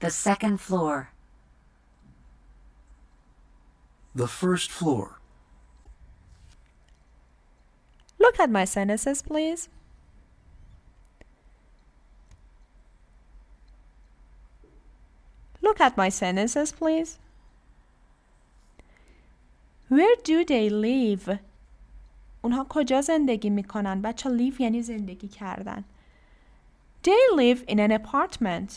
The second floor. The first floor. Look at my sentences, please. Look at my sentences, please. Where do they live? اونها کجا زندگی میکنن؟ بچه live یعنی زندگی کردن. They live in an apartment.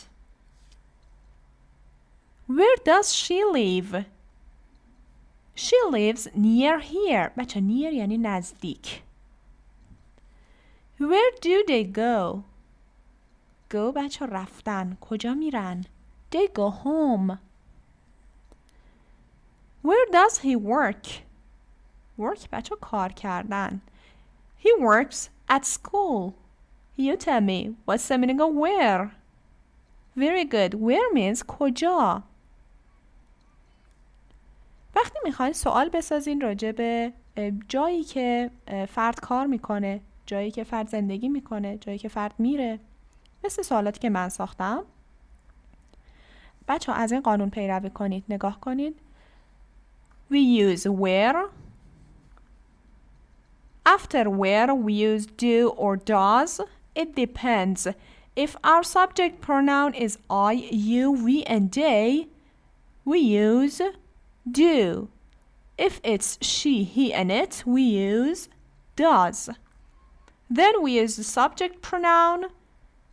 Where does she live? She lives near here. بچه near یعنی نزدیک. Where do they go? Go بچه رفتن. کجا میرن؟ They go home. Where does he work? Work بچه کار کردن. He works at school. You tell me, what's the meaning of where? Very good. Where means کجا. وقتی میخواین سوال بسازین راجع به جایی که فرد کار میکنه، جایی که فرد زندگی میکنه، جایی که فرد میره، مثل سوالاتی که من ساختم، بچه ها از این قانون پیروی کنید. نگاه کنید. We use where. After where we use do or does. It depends. If our subject pronoun is I, you, we, and they, we use do. If it's she, he, and it, we use does. Then we use the subject pronoun.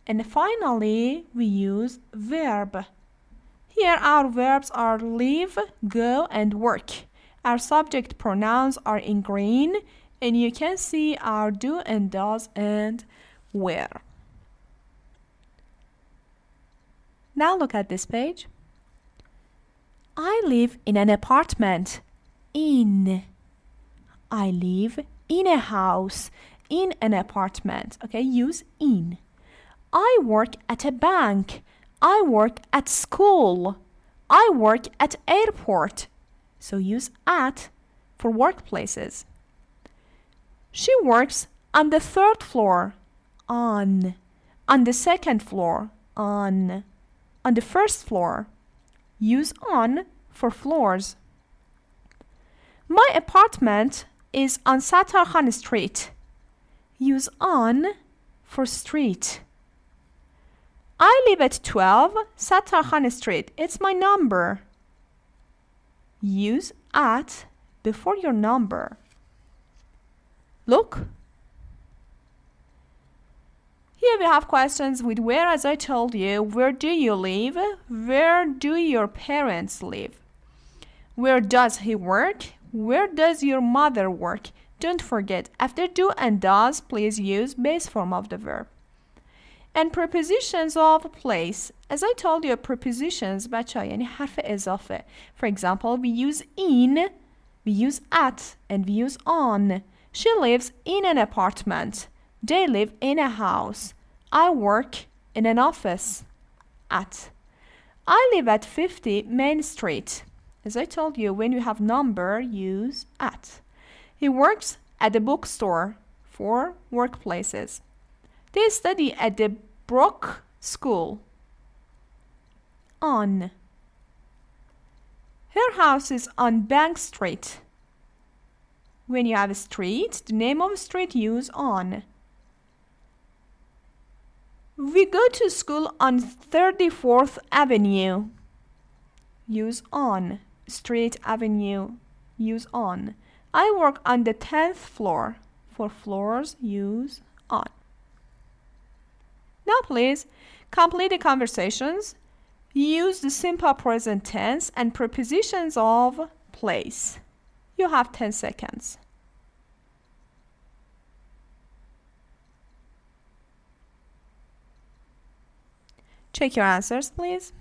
And finally, we use verb. Here our verbs are live, go, and work. Our subject pronouns are in green, and you can see our do and does and where. Now look at this page. I live in an apartment. In. I live in a house. In an apartment. Okay, use in. I work at a bank. I work at school. I work at airport. So use at for workplaces. She works on the third floor. On. On the second floor. On. On the first floor. Use on for floors. My apartment is on Satarkhan Street. Use on for street. I live at 12 Satarkhan Street. It's my number. Use at before your number. Look. Here we have questions with where, as I told you. Where do you live? Where do your parents live? Where does he work? Where does your mother work? Don't forget, after do and does, please use base form of the verb. And prepositions of place. As I told you, prepositions بچه یعنی حرف اضافه. For example, we use in, we use at, and we use on. She lives in an apartment. They live in a house. I work in an office. At. I live at 50 Main Street. As I told you, when you have number, use at. He works at the bookstore for workplaces. They study at the Brook School. On. Her house is on Bank Street. When you have a street, the name of a street, use on. We go to school on 34th Avenue. Use on. Street, avenue, use on. I work on the 10th floor. For floors, use on. Now please, complete the conversations. Use the simple present tense and prepositions of place. You have 10 seconds. Check your answers, please.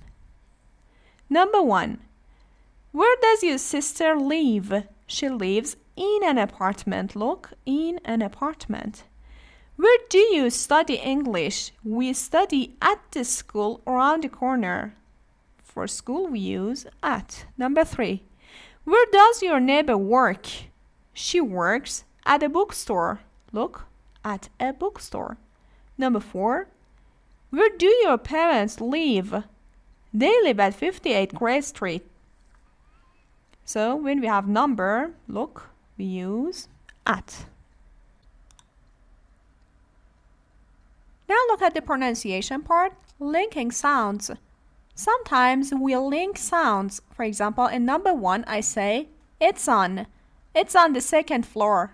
Number 1. Where does your sister live? She lives in an apartment. Look, in an apartment. Where do you study English? We study at the school around the corner. For school, we use at. Number 3. Where does your neighbor work? She works at a bookstore. Look, at a bookstore. Number 4. Where do your parents live? They live at 58 Gray Street. So when we have number, look, we use at. Now look at the pronunciation part, linking sounds. Sometimes we link sounds. For example, in number 1, I say, it's on. It's on the second floor.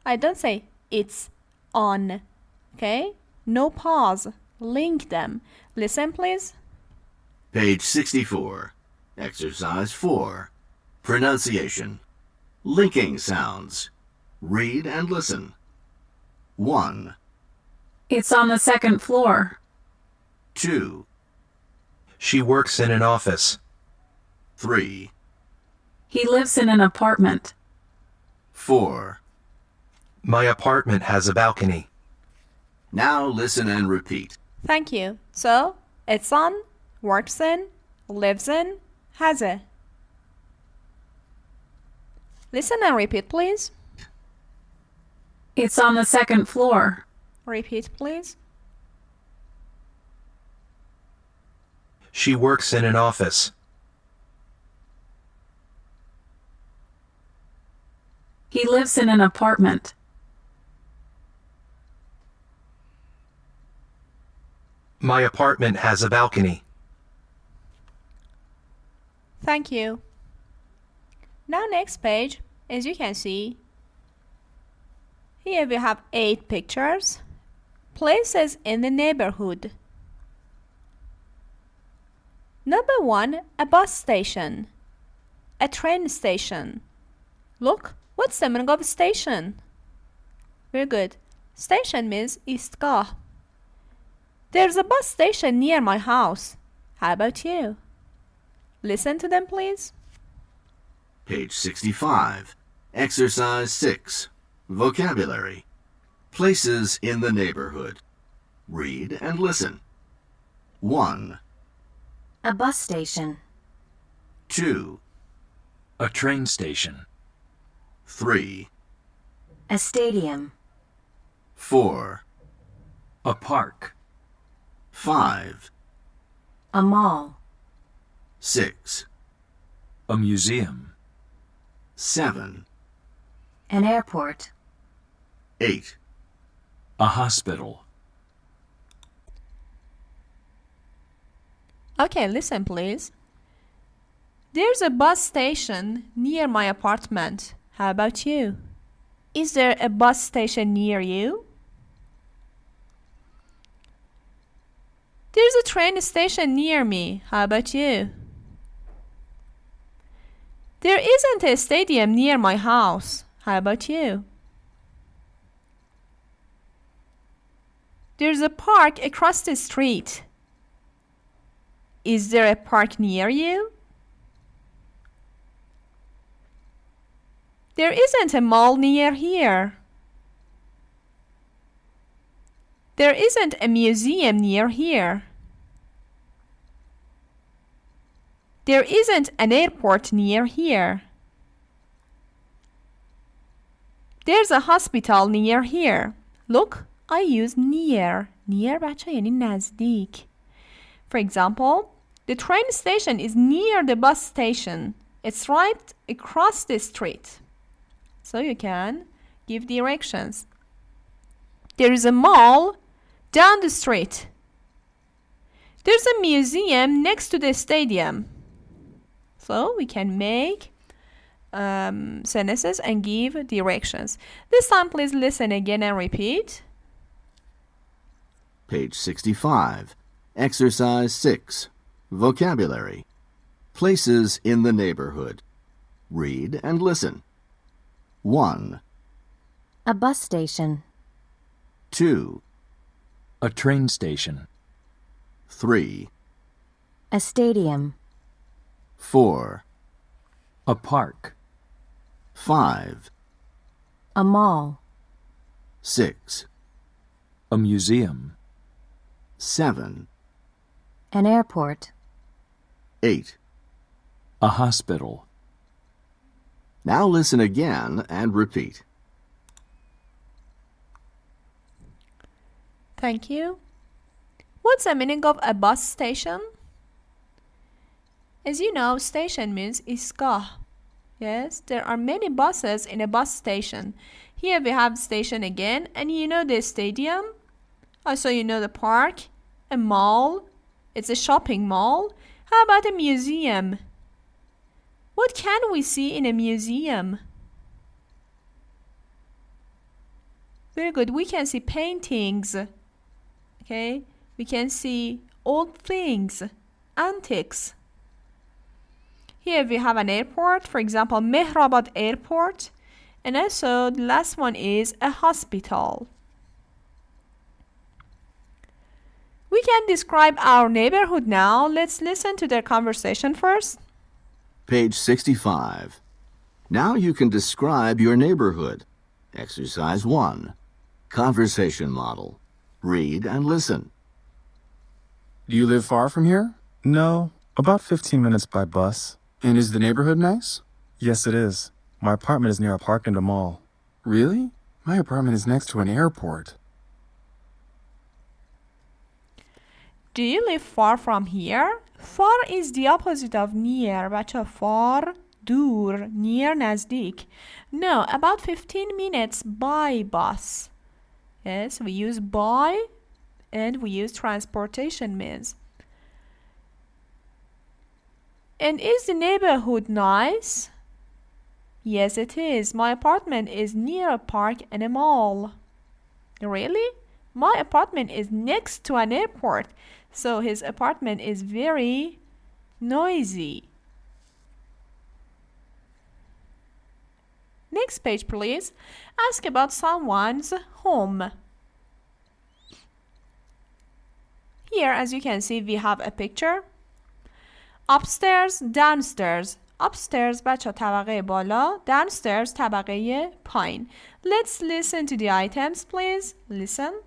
I don't say, it's on. Okay? No pause. Link them. Listen, please. Page 64. Exercise 4. Pronunciation. Linking sounds. Read and listen. 1, It's on the second floor. 2, She works in an office. 3, He lives in an apartment. 4. My apartment has a balcony. Now listen and repeat. Thank you. So, it's on, works in, lives in, has a. Listen and repeat, please. It's on the second floor. Repeat, please. She works in an office. He lives in an apartment. My apartment has a balcony. Thank you. Now next page, as you can see, here we have 8 pictures. Places in the neighborhood. Number 1, a bus station. A train station. Look, what's the meaning of station? Very good. Station means istgah. There's a bus station near my house. How about you? Listen to them, please. Page 65. Exercise 6. Vocabulary. Places in the neighborhood. Read and listen. 1, A bus station. 2, A train station. 3, A stadium. 4, A park. 5, A mall. 6, A museum. 7, An airport. 8, A hospital. Okay, listen, please. There's a bus station near my apartment. How about you? Is there a bus station near you? There's a train station near me. How about you? There isn't a stadium near my house. How about you? There's a park across the street. Is there a park near you? There isn't a mall near here. There isn't a museum near here. There isn't an airport near here. There's a hospital near here. Look, I use near. Near بچه یعنی نزدیک. For example, the train station is near the bus station. It's right across the street. So you can give directions. There is a mall down the street. There's a museum next to the stadium. So we can make sentences and give directions. This time please listen again and repeat. Page 65. Exercise 6. Vocabulary. Places in the neighborhood. Read and listen. 1, A bus station. 2, A train station. 3, A stadium. 4, A park. 5, A mall. 6, A museum. 7, An airport. 8. A hospital. Now listen again and repeat. Thank you. What's the meaning of a bus station? As you know, station means istgah. Yes, there are many buses in a bus station. Here we have station again, and you know the stadium. Also, you know the park, a mall. It's a shopping mall. How about a museum? What can we see in a museum? Very good. We can see paintings. Okay, we can see old things, antiques. Here we have an airport, for example, Mehrabad Airport. And also the last one is a hospital. We can describe our neighborhood now. Let's listen to their conversation first. Page 65. Now you can describe your neighborhood. Exercise 1. Conversation model. Read and listen. Do you live far from here? No, about 15 minutes by bus. And is the neighborhood nice? Yes, it is. My apartment is near a park and a mall. Really? My apartment is next to an airport. Do you live far from here? Far is the opposite of near. بچه far دور, near نزدیک. No, about 15 minutes by bus. Yes, we use by and we use transportation means. And is the neighborhood nice? Yes, it is. My apartment is near a park and a mall. Really? My apartment is next to an airport, so his apartment is very noisy. Next page, please. Ask about someone's home. Here, as you can see, we have a picture. Upstairs, downstairs. Upstairs بچه طبقه بالا. Downstairs طبقه پایین. Let's listen to the items, please. Listen.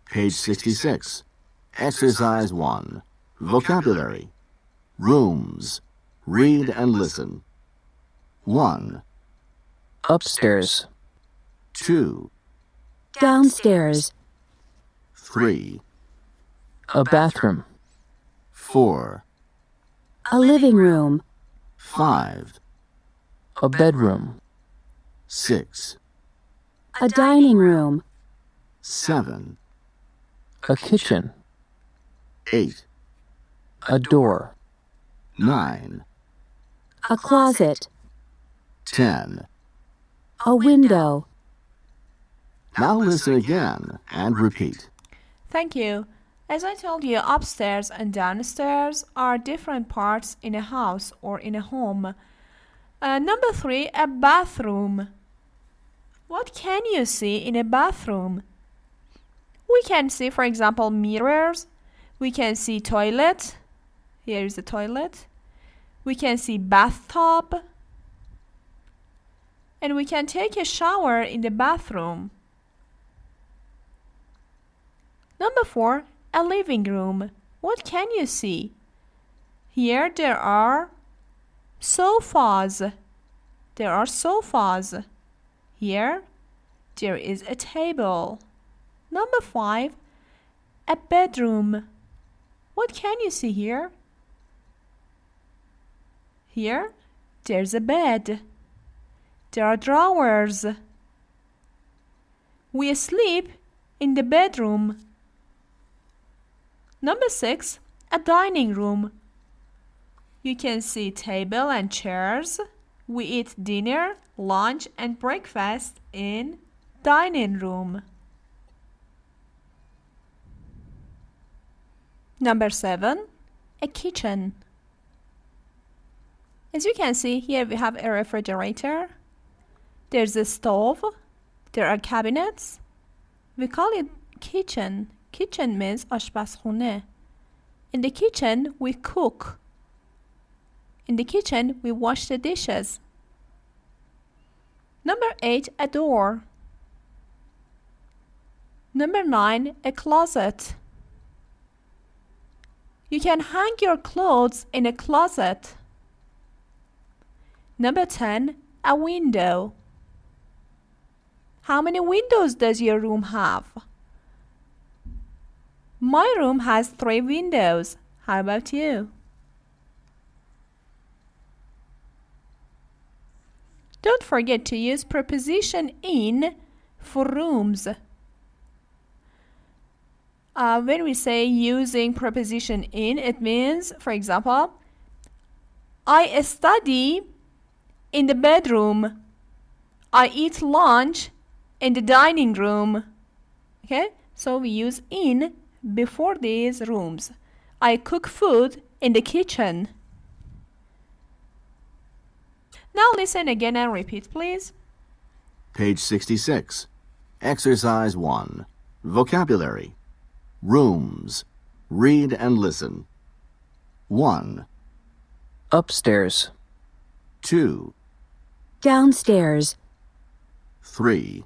Page 66. Exercise 1. Vocabulary. Rooms. Read and listen. 1, Upstairs. 2, Downstairs. 3, A bathroom. 4, A living room. 5, A bedroom. 6, A dining room. 7, A kitchen. 8, A door. 9, A closet. 10. A window. Now listen again and repeat. Thank you. As I told you, upstairs and downstairs are different parts in a house or in a home. Number 3, a bathroom. What can you see in a bathroom? We can see, for example, mirrors. We can see toilet. Here is the toilet. We can see bathtub. And we can take a shower in the bathroom. Number 4, a living room. What can you see? Here there are sofas. There are sofas. Here there is a table. Number 5, a bedroom. What can you see here? Here there's a bed. There are drawers. We sleep in the bedroom. Number 6, a dining room. You can see table and chairs. We eat dinner, lunch, and breakfast in dining room. Number 7, a kitchen. As you can see, here we have a refrigerator. There's a stove. There are cabinets. We call it kitchen. Kitchen means آشپزخونه. In the kitchen, we cook. In the kitchen, we wash the dishes. Number 8, a door. Number 9, a closet. You can hang your clothes in a closet. Number 10, a window. How many windows does your room have? My room has 3 windows. How about you? Don't forget to use preposition in for rooms. When we say using preposition in, it means, for example, I study in the bedroom. I eat lunch in the dining room. Okay, so we use in before these rooms. I cook food in the kitchen. Now listen again and repeat, please. Page 66. Exercise 1. Vocabulary. Rooms. Read and listen. 1, Upstairs. 2, Downstairs. 3,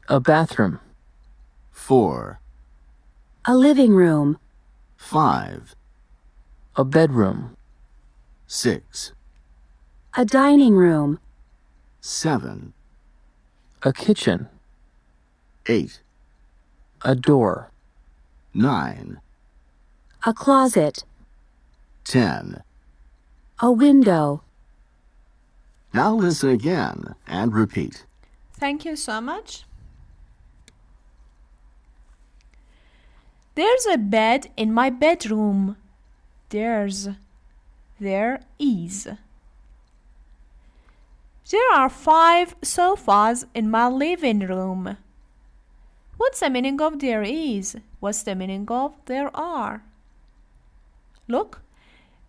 A bathroom. 4, A living room. 5, A bedroom. 6, A dining room. 7, A kitchen. 8, A door. 9, A closet. 10. A window. Now listen again and repeat. Thank you so much. There's a bed in my bedroom. There is. There are 5 sofas in my living room. What's the meaning of there is? What's the meaning of there are? Look,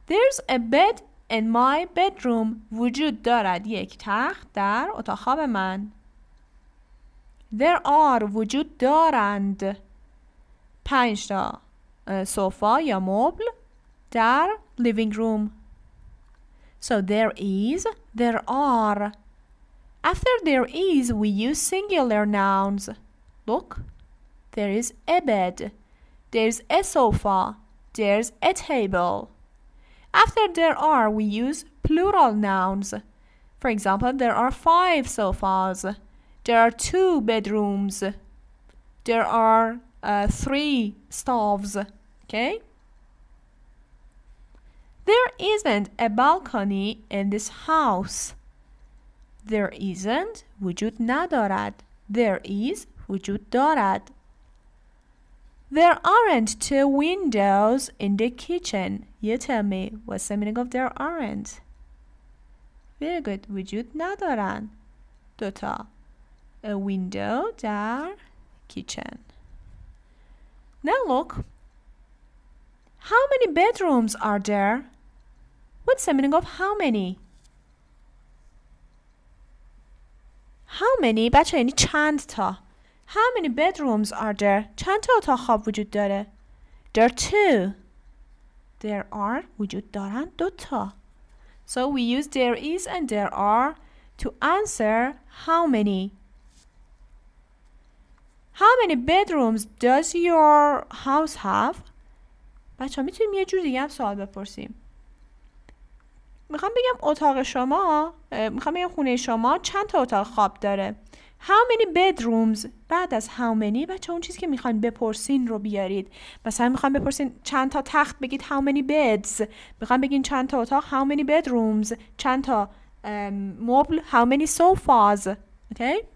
there's a bed in my bedroom. وجود دارد یک تخت در اتاق خواب من. There are وجود دارند 5 تا سوفا یا مبل در living room. So there is, there are. After there is, we use singular nouns. Look, there is a bed, there's a sofa, there's a table. After there are, we use plural nouns. For example, there are 5 sofas, there are 2 bedrooms, there are 3 stoves. Okay? There isn't a balcony in this house. There isn't وجود ندارد. There is وجود دارد. There aren't 2 windows in the kitchen. You tell me, what's the meaning of there aren't? Very good. وجود ندارن 2 تا a window در kitchen. Now look. How many bedrooms are there? What's the meaning of how many? How many بچه یعنی چند تا. How many bedrooms are there? چند تا اتاق خواب وجود داره؟ There are 2. There are وجود دارن 2 تا. So we use there is and there are to answer how many. How many bedrooms does your house have? بچه ها میتونیم یه جور دیگه هم سوال بپرسیم. میخوام بگم اتاق شما، میخوام بگم خونه شما چند تا اتاق خواب داره. How many bedrooms؟ بعد از how many بچه اون چیزی که میخواین بپرسین رو بیارید. مثلا میخواین بپرسین چند تا تخت بگید how many beds. میخواین بگین چند تا اتاق how many bedrooms. چند تا مبل how many sofas. Okay?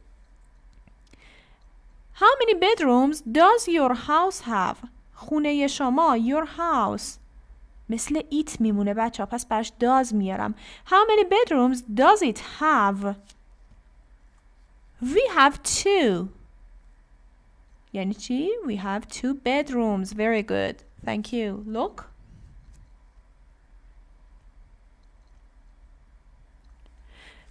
How many bedrooms does your house have؟ خونه شما your house مثل it میمونه بچه ها، پس برش does میارم. How many bedrooms does it have؟ We have 2. یعنی چی؟ We have 2 bedrooms. Very good. Thank you. Look.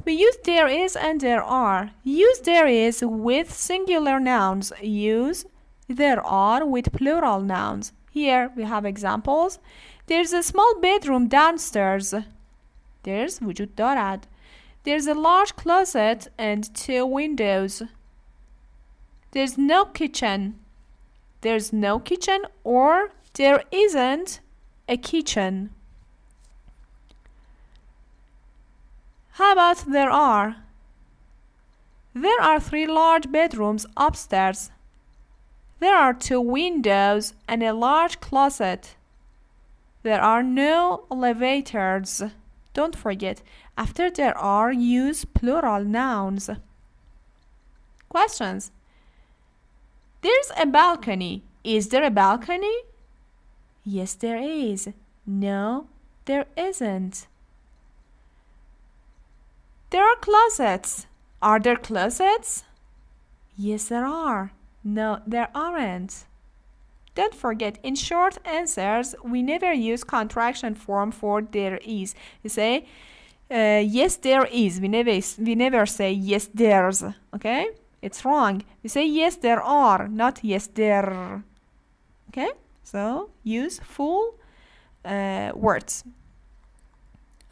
We use there is and there are. Use there is with singular nouns. Use there are with plural nouns. Here we have examples. There's a small bedroom downstairs. There's وجود دارد. There's a large closet and 2 windows. There's no kitchen. There's no kitchen or there isn't a kitchen. How about there are? There are 3 large bedrooms upstairs. There are 2 windows and a large closet. There are no elevators. Don't forget, after there are, use plural nouns. Questions. There's a balcony. Is there a balcony? Yes, there is. No, there isn't. There are closets. Are there closets? Yes, there are. No, there aren't. Don't forget, in short answers, we never use contraction form for there is. You say, yes, there is. We never say, yes, there's. Okay? It's wrong. We say, yes, there are, not yes, there. Okay? So, use full words.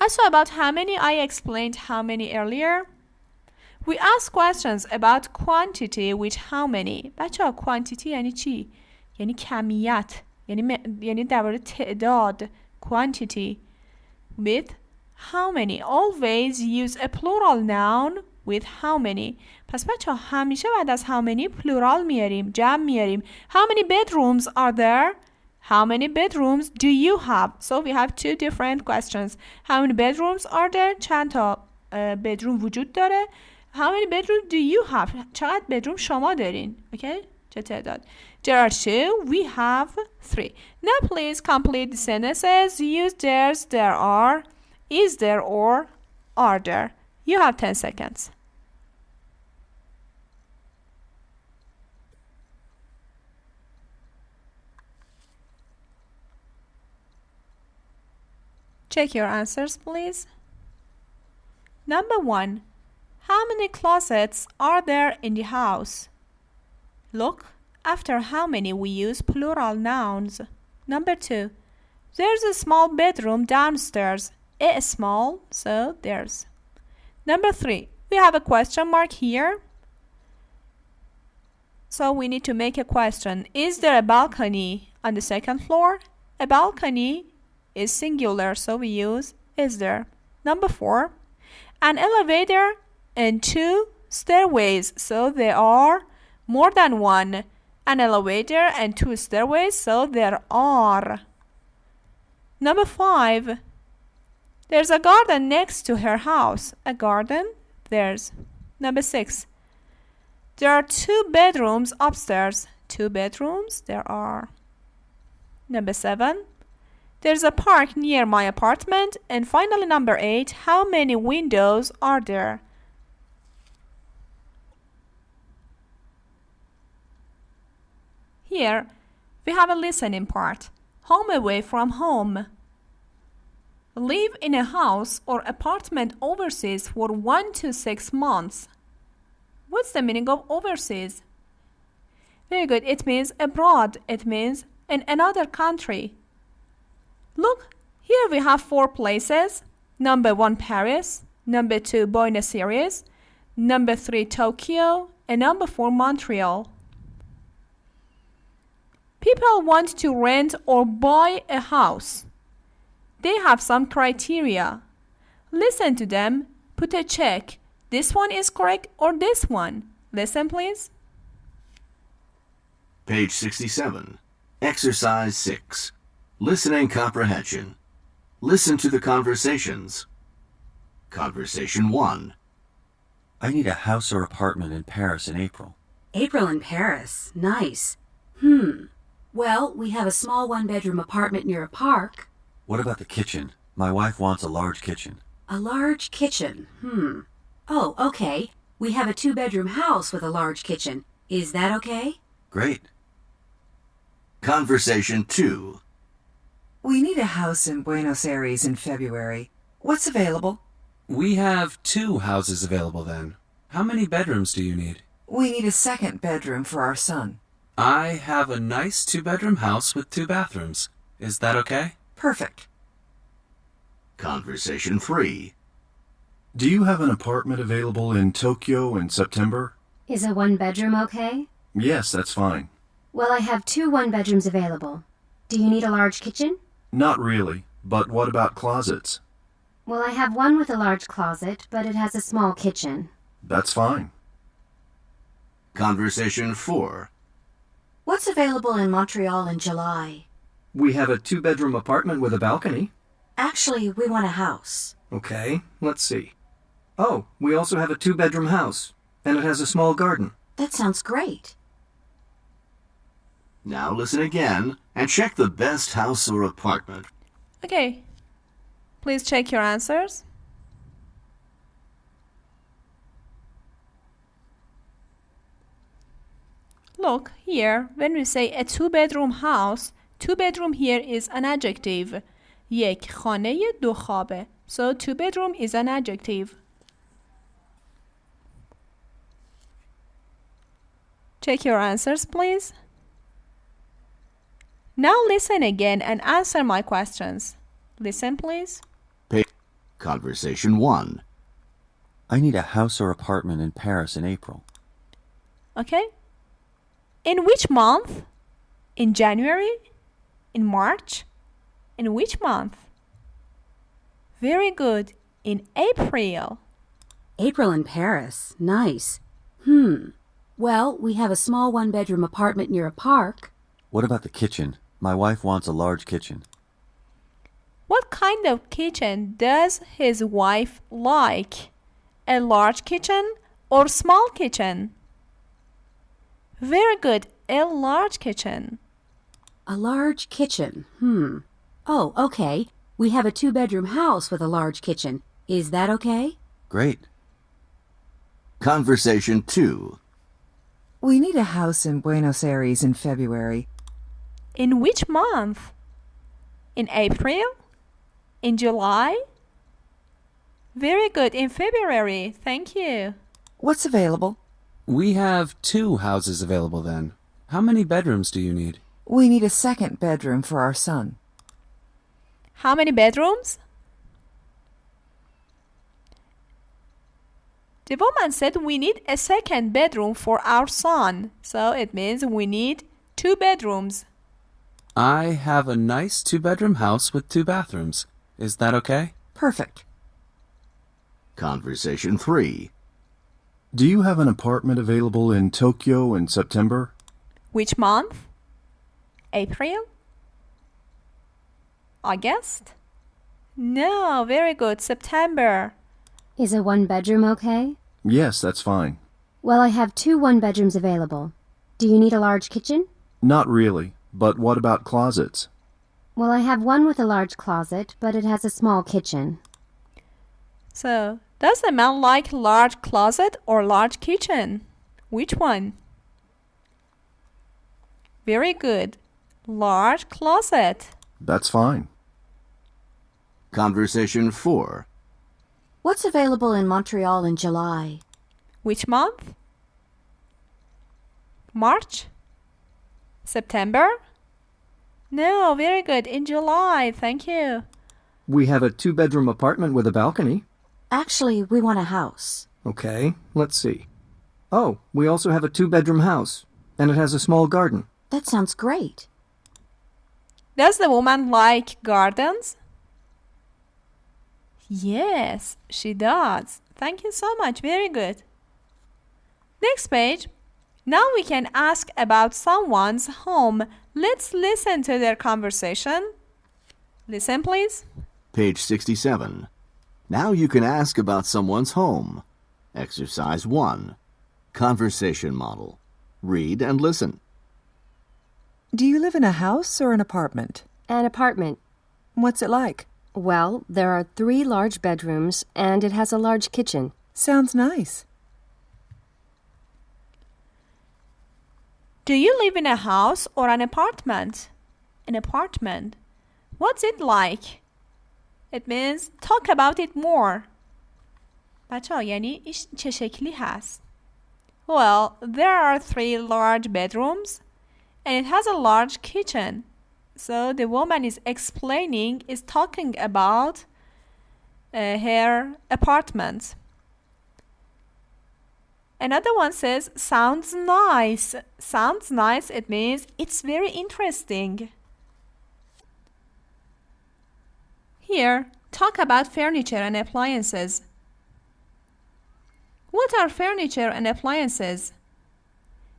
Also about how many, I explained how many earlier. We ask questions about quantity with how many. بچه quantity یعنی چی؟ یعنی کمیت. یعنی درباره تعداد. Quantity. With how many. Always use a plural noun with how many. پس بچه همیشه بعد از how many plural میاریم. جمع میاریم. How many bedrooms are there? How many bedrooms do you have? So we have 2 different questions. How many bedrooms are there? چند تا bedroom وجود داره؟ How many bedrooms do you have? چقدر bedroom شما دارین؟ Okay? چه تعداد؟ There are 2. We have 3. Now please complete the sentences. Use there's, there are, is there, or are there. You have 10 seconds. Check your answers, please. Number 1. How many closets are there in the house? Look, after how many we use plural nouns. Number 2. There's a small bedroom downstairs. A small, so there's. Number 3. We have a question mark here. So we need to make a question. Is there a balcony on the 2nd floor? A balcony is singular, so we use is there. Number 4. An elevator and 2 stairways, so there are more than one. An elevator and 2 stairways, so there are. Number 5. There's a garden next to her house. A garden, there's. Number 6. There are 2 bedrooms upstairs. 2 bedrooms, there are. Number 7. There's a park near my apartment. And finally, number 8. How many windows are there? Here, we have a listening part. Home away from home. Live in a house or apartment overseas for 1 to 6 months. What's the meaning of overseas? Very good. It means abroad. It means in another country. Look, here we have 4 places. Number 1, Paris. Number 2, Buenos Aires. Number 3, Tokyo. And number 4, Montreal. People want to rent or buy a house. They have some criteria. Listen to them. Put a check. This one is correct or this one. Listen, please. Page 67. Exercise 6. Listening comprehension. Listen to the conversations. Conversation 1. I need a house or apartment in Paris in April. April in Paris. Nice. Well, we have a small 1-bedroom apartment near a park. What about the kitchen? My wife wants a large kitchen. A large kitchen. Oh, okay. We have a 2-bedroom house with a large kitchen. Is that okay? Great. Conversation 2. We need a house in Buenos Aires in February. What's available? We have 2 houses available then. How many bedrooms do you need? We need a 2nd bedroom for our son. I have a nice 2-bedroom house with 2 bathrooms. Is that okay? Perfect. Conversation 3. Do you have an apartment available in Tokyo in September? Is a 1-bedroom okay? Yes, that's fine. Well, I have 2 1-bedrooms available. Do you need a large kitchen? Not really, but what about closets? Well, I have one with a large closet, but it has a small kitchen. That's fine. Conversation 4. What What's available in Montreal in July? We have a 2-bedroom apartment with a balcony. Actually, we want a house. Okay, let's see. Oh, we also have a 2-bedroom house, and it has a small garden. That sounds great. Now listen again and check the best house or apartment. Okay. Please check your answers. Look, here, when we say a 2-bedroom house, 2-bedroom here is an adjective. یک خانه 2 خوابه. So 2-bedroom is an adjective. Check your answers, please. Now listen again and answer my questions. Listen, please. Conversation 1. I need a house or apartment in Paris in April. Okay. In which month? In January? In March? In which month? Very good. In April. April in Paris. Nice. Well, we have a small 1-bedroom apartment near a park. What about the kitchen? My wife wants a large kitchen. What kind of kitchen does his wife like? A large kitchen or small kitchen? Very good. A large kitchen. A large kitchen. Oh, okay. We have a 2-bedroom house with a large kitchen. Is that okay? Great. Conversation 2. We need a house in Buenos Aires in February. In which month? In April? In July? Very good. In February. Thank you. What's available? We have 2 houses available then. How many bedrooms do you need? We need a 2nd bedroom for our son. How many bedrooms? The woman said we need a 2nd bedroom for our son. So it means we need 2 bedrooms. I have a nice 2-bedroom house with 2 bathrooms. Is that okay? Perfect. Conversation 3. Do you have an apartment available in Tokyo in September? Which month? April? August? No, very good. September. Is a 1-bedroom okay? Yes, that's fine. Well, I have 2 1-bedrooms available. Do you need a large kitchen? Not really, but what about closets? Well, I have one with a large closet, but it has a small kitchen. So, does the man like large closet or large kitchen? Which one? Very good. Large closet. That's fine. Conversation 4. What's available in Montreal in July? Which month? March? September? No, very good. In July. Thank you. We have a 2-bedroom apartment with a balcony. Actually, we want a house. Okay, let's see. Oh, we also have a 2-bedroom house, and it has a small garden. That sounds great. Does the woman like gardens? Yes, she does. Thank you so much. Very good. Next page. Now we can ask about someone's home. Let's listen to their conversation. Listen, please. Page 67. Now you can ask about someone's home. Exercise 1. Conversation model. Read and listen. Do you live in a house or an apartment? An apartment. What's it like? Well, there are 3 large bedrooms, and it has a large kitchen. Sounds nice. Do you live in a house or an apartment? An apartment. What's it like? It means talk about it more. بچه‌ها یعنی ایش چه شکلی هست؟ Well, there are 3 large bedrooms and it has a large kitchen. So the woman is explaining, is talking about her apartment. Another one says, sounds nice. Sounds nice, it means it's very interesting. Here, talk about furniture and appliances. What are furniture and appliances?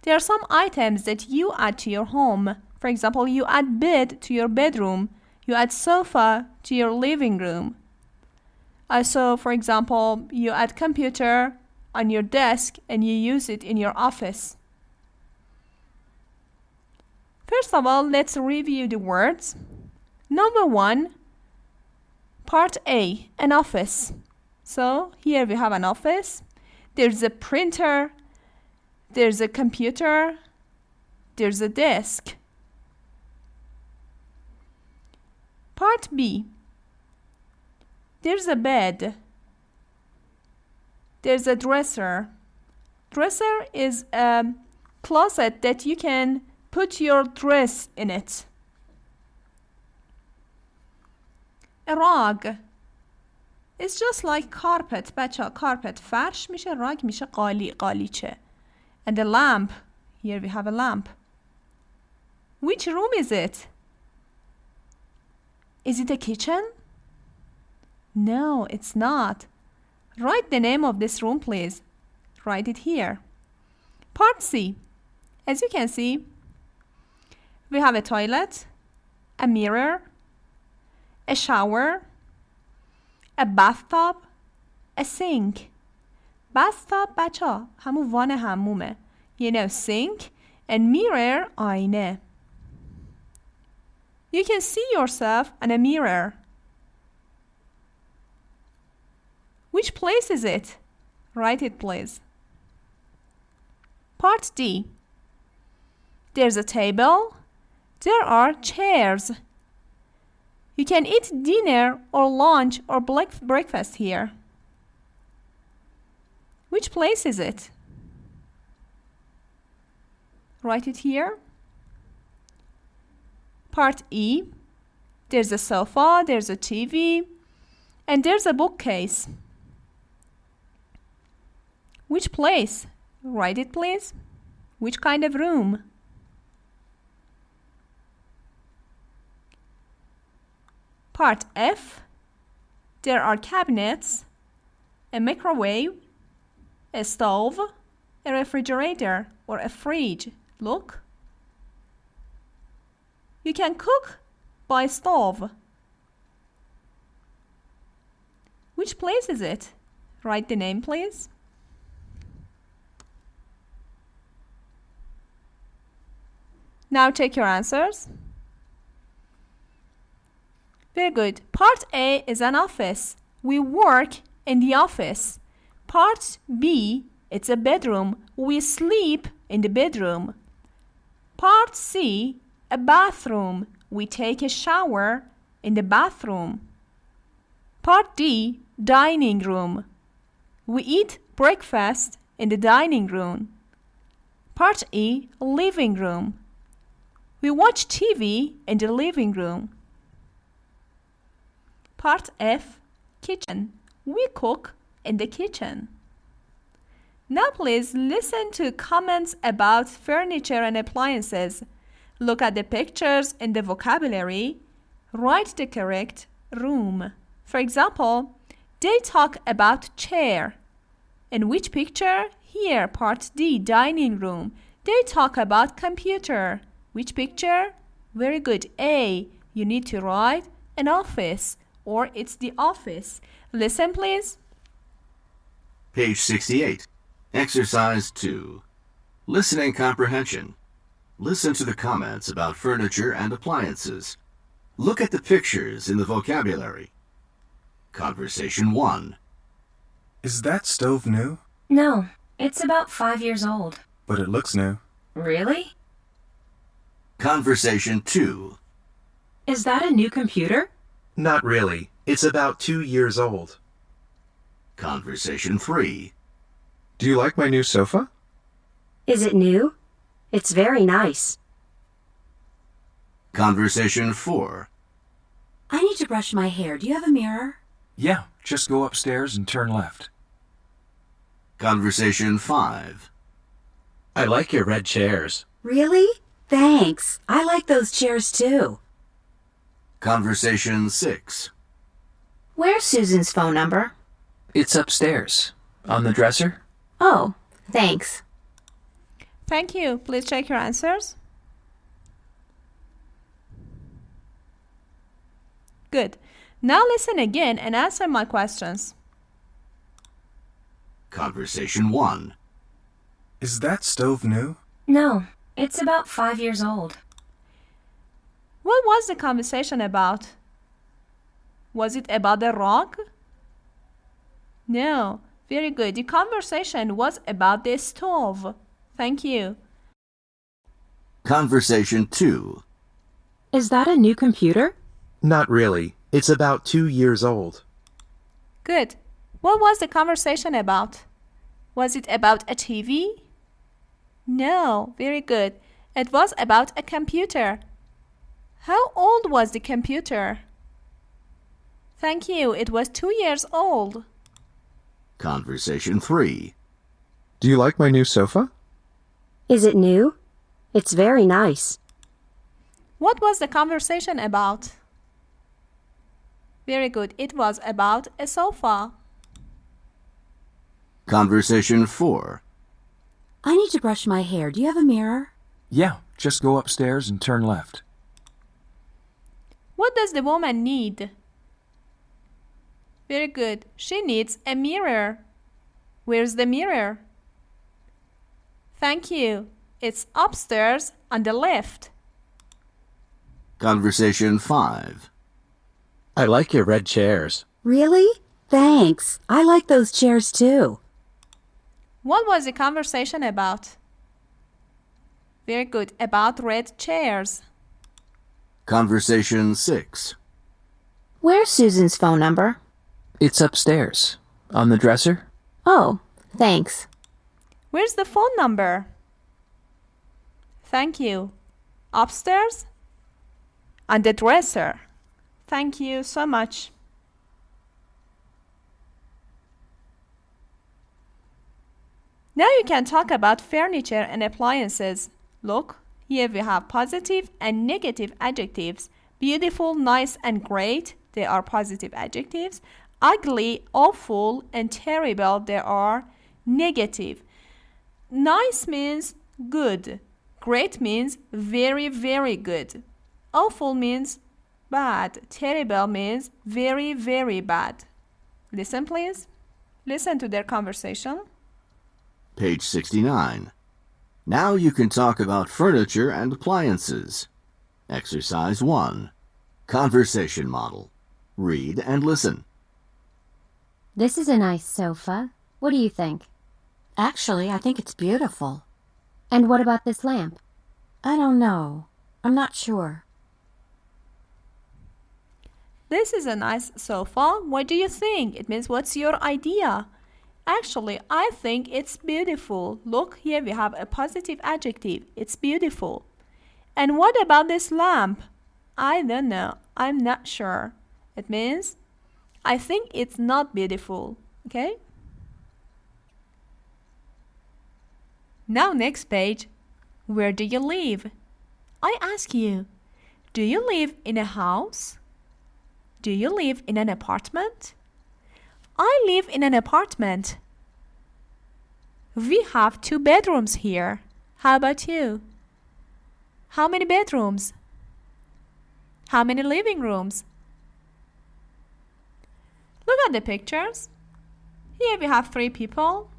There are some items that you add to your home. For example, you add bed to your bedroom. You add sofa to your living room. Also, for example, you add computer on your desk and you use it in your office. First of all, let's review the words. Number 1, part A, an office. So here we have an office. There's a printer. There's a computer. There's a desk. Part B. There's a bed. There's a dresser. Dresser is a closet that you can put your dress in it. A rug. It's just like carpet. بچه carpet فرش میشه. rug میشه قالیچه. And a lamp. Here we have a lamp. Which room is it? Is it a kitchen? No, it's not. Write the name of this room, please. Write it here. Part C. As you can see, we have a toilet, a mirror, a shower, a bathtub, a sink. Bathtub بچه همون وان حمومه. You know, sink and mirror آینه. You can see yourself in a mirror. Which place is it? Write it, please. Part D. There's a table. There are chairs. You can eat dinner or lunch or breakfast here. Which place is it? Write it here. Part E. There's a sofa, there's a TV, and there's a bookcase. Which place? Write it, please. Which kind of room? Part F. There are cabinets, a microwave, a stove, a refrigerator, or a fridge. Look. You can cook by stove. Which place is it? Write the name, please. Now check your answers. Very good. Part A is an office. We work in the office. Part B, it's a bedroom. We sleep in the bedroom. Part C, a bathroom. We take a shower in the bathroom. Part D, dining room. We eat breakfast in the dining room. Part E, living room. We watch TV in the living room. Part F, kitchen. We cook in the kitchen. Now please listen to comments about furniture and appliances. Look at the pictures in the vocabulary. Write the correct room. For example, they talk about chair. In which picture? Here, part D, dining room. They talk about computer. Which picture? Very good. A. You need to write an office, or it's the office. Listen, please. Page 68. Exercise 2. Listening comprehension. Listen to the comments about furniture and appliances. Look at the pictures in the vocabulary. Conversation 1. Is that stove new? No, it's about 5 years old. But it looks new. Really? Conversation 2. Is that a new computer? Not really. It's about 2 years old. Conversation 3. Do you like my new sofa? Is it new? It's very nice. Conversation 4. I need to brush my hair. Do you have a mirror? Yeah, just go upstairs and turn left. Conversation 5. I like your red chairs. Really? Thanks. I like those chairs too. Conversation 6. Where's Susan's phone number? It's upstairs. On the dresser? Oh, thanks. Thank you. Please check your answers. Good. Now listen again and answer my questions. Conversation 1. Is that stove new? No, it's about 5 years old. What was the conversation about? Was it about the rock? No. Very good. The conversation was about the stove. Thank you. Conversation 2. Is that a new computer? Not really. It's about 2 years old. Good. What was the conversation about? Was it about a TV? No. Very good. It was about a computer. How old was the computer? Thank you. It was 2 years old. Conversation 3. Do you like my new sofa? Is it new? It's very nice. What was the conversation about? Very good. It was about a sofa. Conversation 4. I need to brush my hair. Do you have a mirror? Yeah, just go upstairs and turn left. What does the woman need? Very good. She needs a mirror. Where's the mirror? Thank you. It's upstairs on the left. Conversation 5. I like your red chairs. Really? Thanks. I like those chairs too. What was the conversation about? Very good. About red chairs. Conversation 6. Where's Susan's phone number? It's upstairs. On the dresser? Oh, thanks. Where's the phone number? Thank you. Upstairs? On the dresser. Thank you so much. Now you can talk about furniture and appliances. Look, here we have positive and negative adjectives. Beautiful, nice, and great, they are positive adjectives. Ugly, awful, and terrible, they are negative. Nice means good. Great means very, very good. Awful means bad. Terrible means very, very bad. Listen, please. Listen to their conversation. Page 69. Now you can talk about furniture and appliances. Exercise 1. Conversation model. Read and listen. This is a nice sofa. What do you think? Actually, I think it's beautiful. And what about this lamp? I don't know. I'm not sure. This is a nice sofa. What do you think? It means what's your idea? Actually, I think it's beautiful. Look, here we have a positive adjective. It's beautiful. And what about this lamp? I don't know. I'm not sure. It means I think it's not beautiful. Okay? Now next page. Where do you live? I ask you, do you live in a house? Do you live in an apartment? I live in an apartment. We have 2 bedrooms here. How about you? How many bedrooms? How many living rooms? Look at the pictures. Here we have 3 people.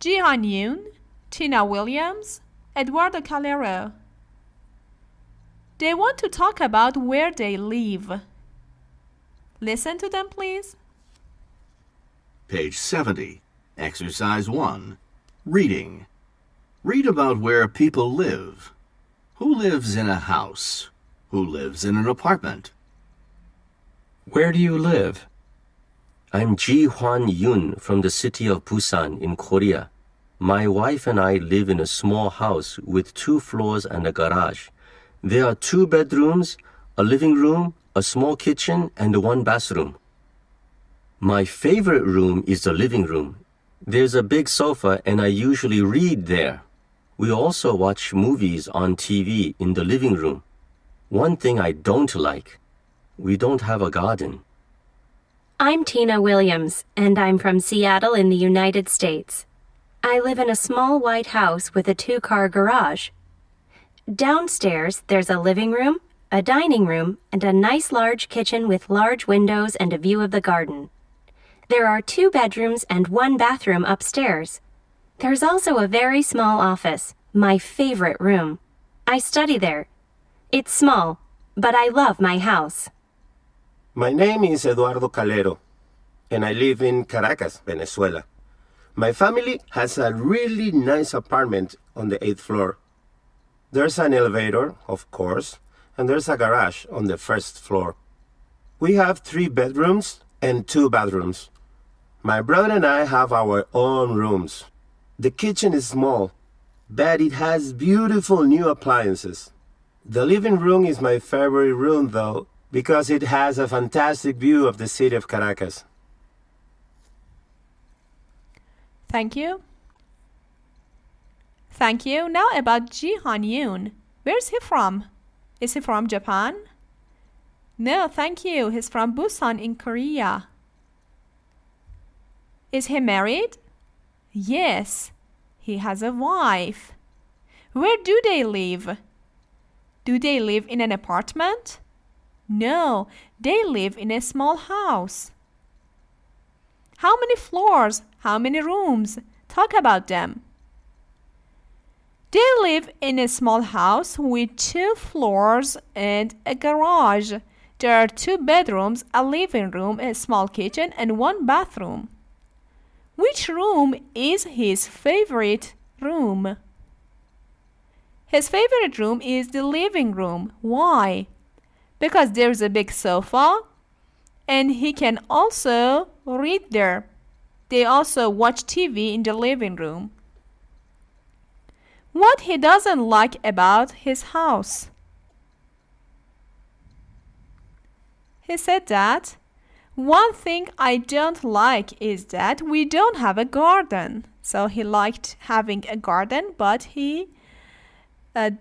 Jihan Yoon, Tina Williams, Eduardo Calero. They want to talk about where they live. Listen to them, please. Page 70. Exercise 1. Reading. Read about where people live. Who lives in a house? Who lives in an apartment? Where do you live? I'm Ji-hwan Yoon from the city of Busan in Korea. My wife and I live in a small house with 2 floors and a garage. There are 2 bedrooms, a living room, a small kitchen, and 1 bathroom. My favorite room is the living room. There's a big sofa and I usually read there. We also watch movies on TV in the living room. One thing I don't like, we don't have a garden. I'm Tina Williams, and I'm from Seattle in the United States. I live in a small white house with a 2-car garage. Downstairs, there's a living room, a dining room, and a nice large kitchen with large windows and a view of the garden. There are 2 bedrooms and 1 bathroom upstairs. There's also a very small office, my favorite room. I study there. It's small, but I love my house. My name is Eduardo Calero, and I live in Caracas, Venezuela. My family has a really nice apartment on the 8th floor. There's an elevator, of course, and there's a garage on the 1st floor. We have 3 bedrooms and 2 bathrooms. My brother and I have our own rooms. The kitchen is small, but it has beautiful new appliances. The living room is my favorite room, though, because it has a fantastic view of the city of Caracas. Thank you. Thank you. Now about Ji Han-yoon. Where's he from? Is he from Japan? No, thank you. He's from Busan in Korea. Is he married? Yes. He has a wife. Where do they live? Do they live in an apartment? No, they live in a small house. How many floors? How many rooms? Talk about them. They live in a small house with 2 floors and a garage. There are 2 bedrooms, a living room, a small kitchen, and 1 bathroom. Which room is his favorite room? His favorite room is the living room. Why? Because there's a big sofa and he can also read there. They also watch TV in the living room. What he doesn't like about his house? He said that one thing I don't like is that we don't have a garden. So he liked having a garden, but he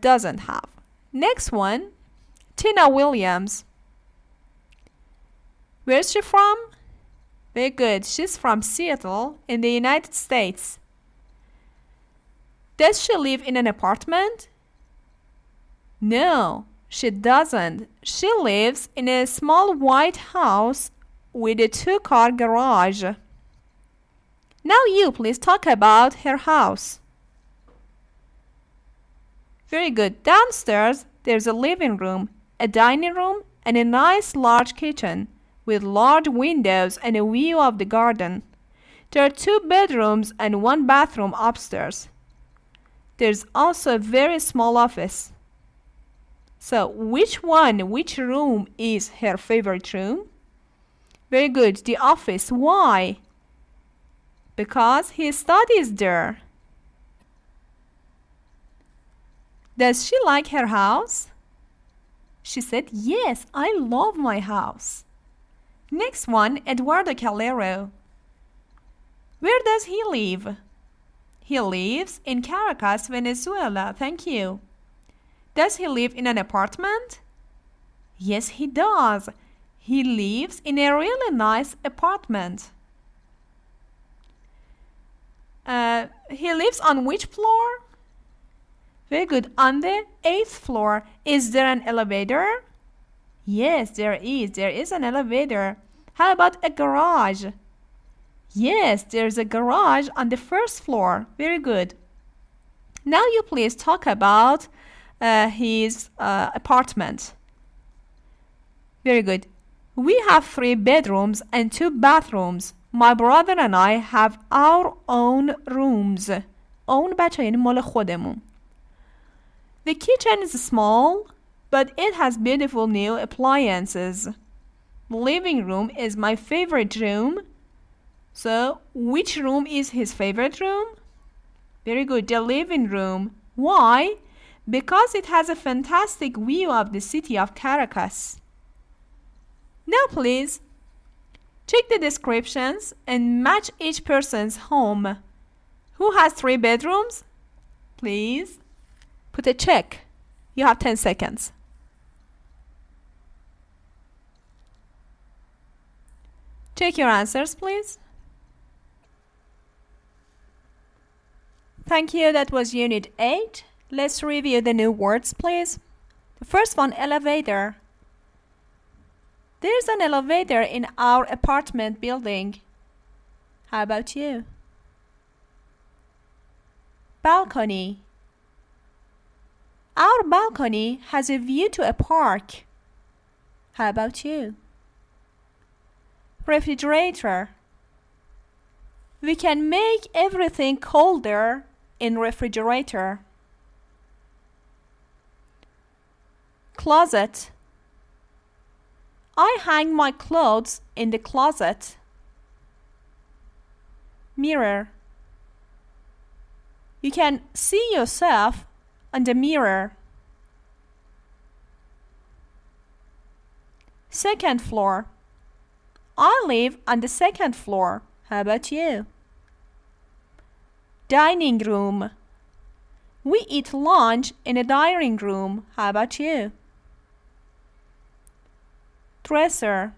doesn't have. Next one, Tina Williams. Where's she from? Very good. She's from Seattle in the United States. Does she live in an apartment? No, she doesn't. She lives in a small white house with a 2-car garage. Now you please talk about her house. Very good. Downstairs, there's a living room, a dining room, and a nice large kitchen with large windows and a view of the garden. There are 2 bedrooms and 1 bathroom upstairs. There's also a very small office. So, which room is her favorite room? Very good. The office. Why? Because he studies there. Does she like her house? She said, yes, I love my house. Next one, Eduardo Calero. Where does he live? He lives in Caracas, Venezuela. Thank you. Does he live in an apartment? Yes, he does. He lives in a really nice apartment. He lives on which floor? Very good. On the 8th floor. Is there an elevator? Yes, there is. There is an elevator. How about a garage? Yes, there's a garage on the 1st floor. Very good. Now you please talk about his apartment. Very good. We have 3 bedrooms and 2 bathrooms. My brother and I have our own rooms. Own بچه یعنی مال خودمون. The kitchen is small, but it has beautiful new appliances. The living room is my favorite room. So, which room is his favorite room? Very good, the living room. Why? Because it has a fantastic view of the city of Caracas. Now please, check the descriptions and match each person's home. Who has 3 bedrooms? Please put a check. You have 10 seconds. Check your answers, please. Thank you. That was Unit 8. Let's review the new words, please. The first one, elevator. There's an elevator in our apartment building. How about you? Balcony. Our balcony has a view to a park. How about you? Refrigerator. We can make everything colder in refrigerator. Closet. I hang my clothes in the closet. Mirror. You can see yourself on the mirror. Second floor. I live on the second floor. How about you? Dining room. We eat lunch in a dining room. How about you? Dresser.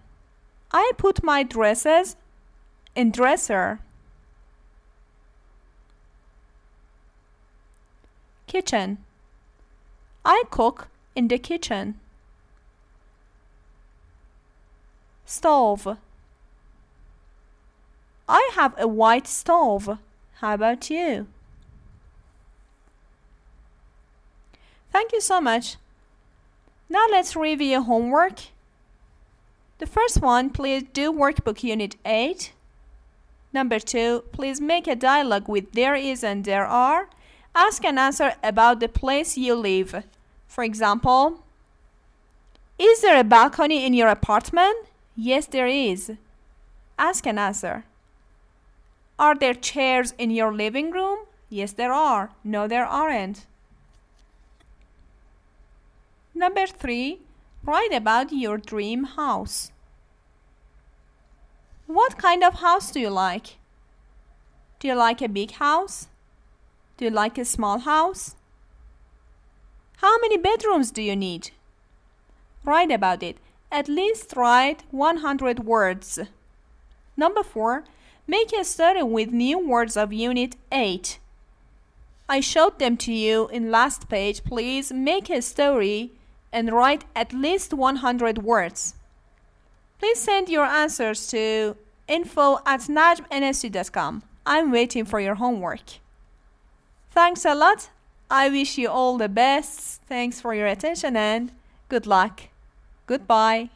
I put my dresses in dresser. Kitchen. I cook in the kitchen. Stove. I have a white stove. How about you? Thank you so much. Now let's review homework. The first one, please do workbook unit 8. Number 2, please make a dialogue with there is and there are. Ask and answer about the place you live. For example, is there a balcony in your apartment? Yes, there is. Ask and answer. Are there chairs in your living room? Yes, there are. No, there aren't. Number 3, write about your dream house. What kind of house do you like? Do you like a big house? Do you like a small house? How many bedrooms do you need? Write about it. At least write 100 words. Number 4, make a story with new words of Unit 8. I showed them to you in last page. Please make a story and write at least 100 words. Please send your answers to info@najmnsc.com. I'm waiting for your homework. Thanks a lot. I wish you all the best. Thanks for your attention and good luck. Goodbye.